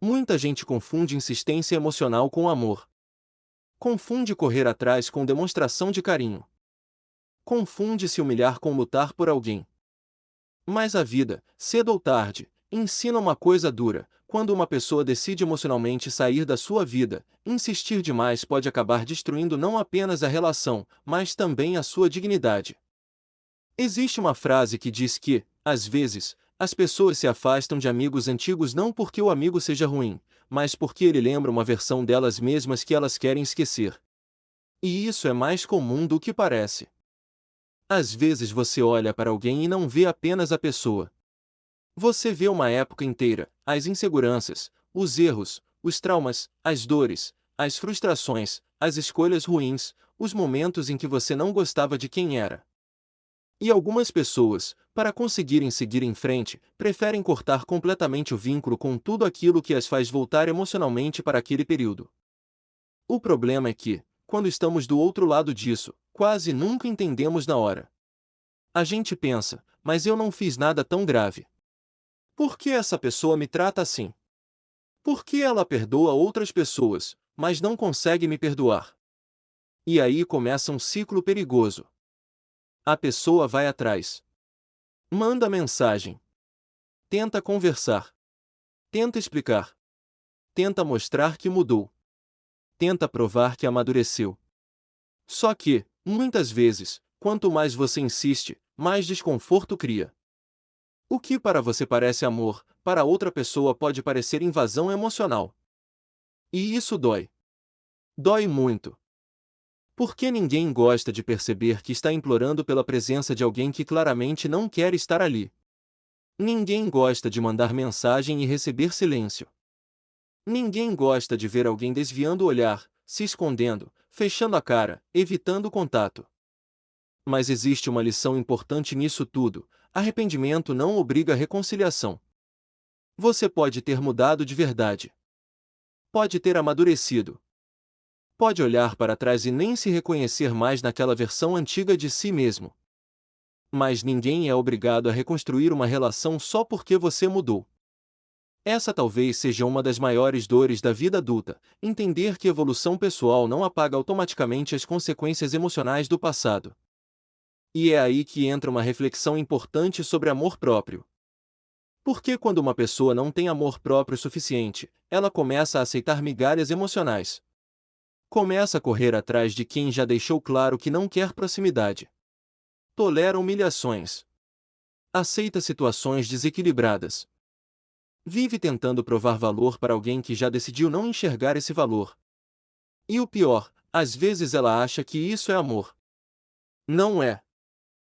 Muita gente confunde insistência emocional com amor. Confunde correr atrás com demonstração de carinho. Confunde se humilhar com lutar por alguém. Mas a vida, cedo ou tarde, ensina uma coisa dura: quando uma pessoa decide emocionalmente sair da sua vida, insistir demais pode acabar destruindo não apenas a relação, mas também a sua dignidade. Existe uma frase que diz que, às vezes, as pessoas se afastam de amigos antigos não porque o amigo seja ruim, mas porque ele lembra uma versão delas mesmas que elas querem esquecer. E isso é mais comum do que parece. Às vezes você olha para alguém e não vê apenas a pessoa. Você vê uma época inteira, as inseguranças, os erros, os traumas, as dores, as frustrações, as escolhas ruins, os momentos em que você não gostava de quem era. E algumas pessoas, para conseguirem seguir em frente, preferem cortar completamente o vínculo com tudo aquilo que as faz voltar emocionalmente para aquele período. O problema é que, quando estamos do outro lado disso, quase nunca entendemos na hora. A gente pensa, mas eu não fiz nada tão grave. Por que essa pessoa me trata assim? Por que ela perdoa outras pessoas, mas não consegue me perdoar? E aí começa um ciclo perigoso. A pessoa vai atrás. Manda mensagem. Tenta conversar. Tenta explicar. Tenta mostrar que mudou. Tenta provar que amadureceu. Só que, muitas vezes, quanto mais você insiste, mais desconforto cria. O que para você parece amor, para outra pessoa pode parecer invasão emocional. E isso dói. Dói muito. Porque ninguém gosta de perceber que está implorando pela presença de alguém que claramente não quer estar ali. Ninguém gosta de mandar mensagem e receber silêncio. Ninguém gosta de ver alguém desviando o olhar, se escondendo, fechando a cara, evitando o contato. Mas existe uma lição importante nisso tudo: arrependimento não obriga a reconciliação. Você pode ter mudado de verdade. Pode ter amadurecido. Pode olhar para trás e nem se reconhecer mais naquela versão antiga de si mesmo. Mas ninguém é obrigado a reconstruir uma relação só porque você mudou. Essa talvez seja uma das maiores dores da vida adulta: entender que evolução pessoal não apaga automaticamente as consequências emocionais do passado. E é aí que entra uma reflexão importante sobre amor próprio. Porque quando uma pessoa não tem amor próprio suficiente, ela começa a aceitar migalhas emocionais. Começa a correr atrás de quem já deixou claro que não quer proximidade. Tolera humilhações. Aceita situações desequilibradas. Vive tentando provar valor para alguém que já decidiu não enxergar esse valor. E o pior, às vezes ela acha que isso é amor. Não é.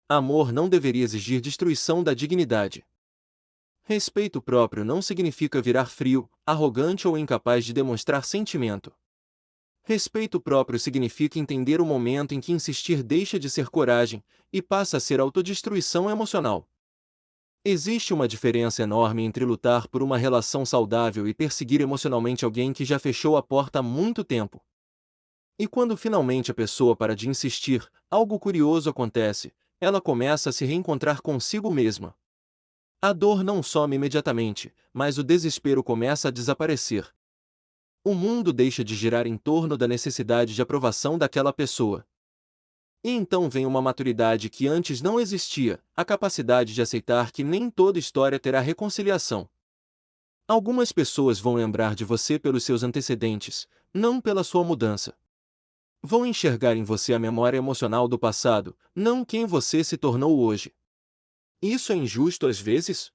Amor não deveria exigir destruição da dignidade. Respeito próprio não significa virar frio, arrogante ou incapaz de demonstrar sentimento. Respeito próprio significa entender o momento em que insistir deixa de ser coragem e passa a ser autodestruição emocional. Existe uma diferença enorme entre lutar por uma relação saudável e perseguir emocionalmente alguém que já fechou a porta há muito tempo. E quando finalmente a pessoa para de insistir, algo curioso acontece: ela começa a se reencontrar consigo mesma. A dor não some imediatamente, mas o desespero começa a desaparecer. O mundo deixa de girar em torno da necessidade de aprovação daquela pessoa. E então vem uma maturidade que antes não existia: a capacidade de aceitar que nem toda história terá reconciliação. Algumas pessoas vão lembrar de você pelos seus antecedentes, não pela sua mudança. Vão enxergar em você a memória emocional do passado, não quem você se tornou hoje. Isso é injusto às vezes?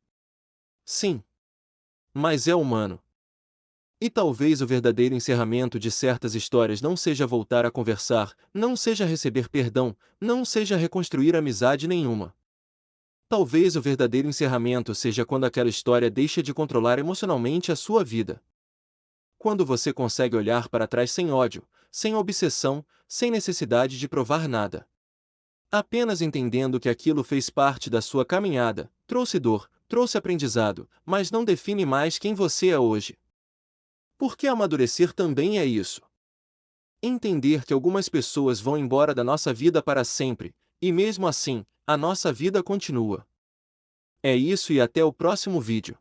Sim. Mas é humano. E talvez o verdadeiro encerramento de certas histórias não seja voltar a conversar, não seja receber perdão, não seja reconstruir amizade nenhuma. Talvez o verdadeiro encerramento seja quando aquela história deixa de controlar emocionalmente a sua vida. Quando você consegue olhar para trás sem ódio, sem obsessão, sem necessidade de provar nada. Apenas entendendo que aquilo fez parte da sua caminhada, trouxe dor, trouxe aprendizado, mas não define mais quem você é hoje. Porque amadurecer também é isso. Entender que algumas pessoas vão embora da nossa vida para sempre, e mesmo assim, a nossa vida continua. É isso e até o próximo vídeo.